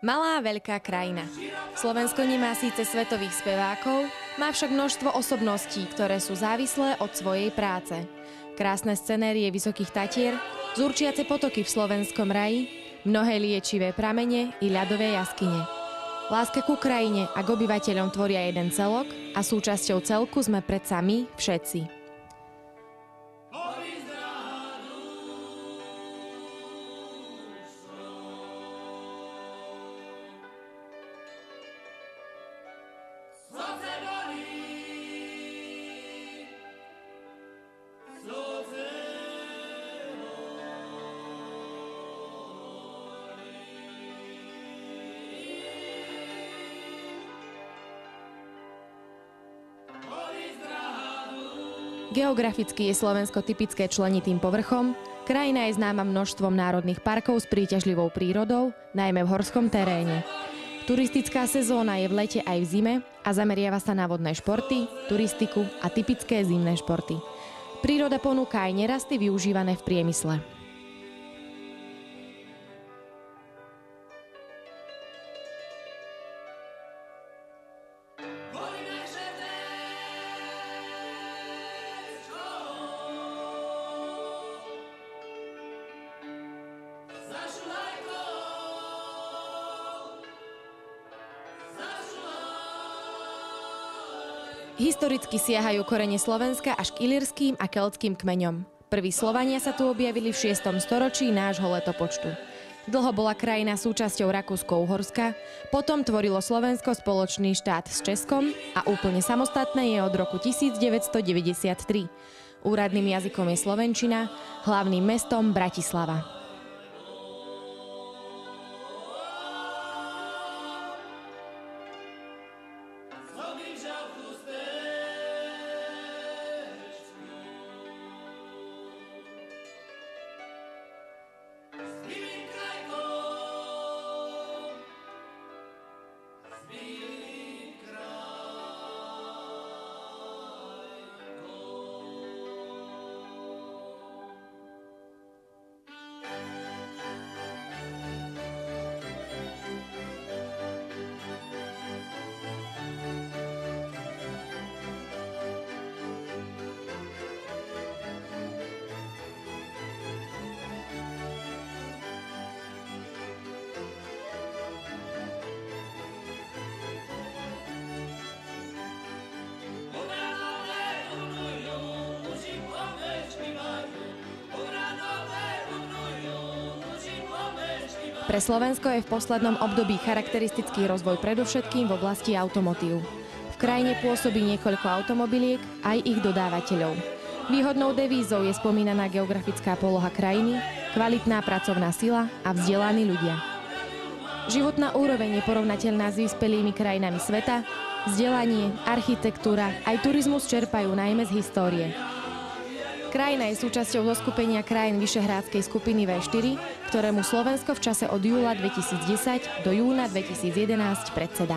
Malá veľká krajina. Slovensko nemá síce svetových spevákov, má však množstvo osobností, ktoré sú závislé od svojej práce. Krásne scenérie vysokých Tatier, zurčiace potoky v slovenskom raji, mnohé liečivé pramene i ľadové jaskyne. Láska ku krajine a k obyvateľom tvoria jeden celok a súčasťou celku sme predsa my všetci. Geograficky je Slovensko typické členitým povrchom, krajina je známa množstvom národných parkov s príťažlivou prírodou, najmä v horskom teréne. Turistická sezóna je v lete aj v zime a zameriava sa na vodné športy, turistiku a typické zimné športy. Príroda ponúka aj nerasty využívané v priemysle. Historicky siahajú korene Slovenska až k ilírskym a keltským kmeňom. Prví Slovania sa tu objavili v 6. storočí nášho letopočtu. Dlho bola krajina súčasťou Rakúsko-Uhorska, potom tvorilo Slovensko spoločný štát s Českom a úplne samostatné je od roku 1993. Úradným jazykom je slovenčina, hlavným mestom Bratislava. Pre Slovensko je v poslednom období charakteristický rozvoj predovšetkým v oblasti automotív. V krajine pôsobí niekoľko automobiliek aj ich dodávateľov. Výhodnou devízou je spomínaná geografická poloha krajiny, kvalitná pracovná sila a vzdelaní ľudia. Životná úroveň je porovnateľná s vyspelými krajinami sveta, vzdelanie, architektúra aj turizmus čerpajú najmä z histórie. Krajina je súčasťou zoskupenia krajín Vyšehrádskej skupiny V4, ktorému Slovensko v čase od júla 2010 do júna 2011 predsedá.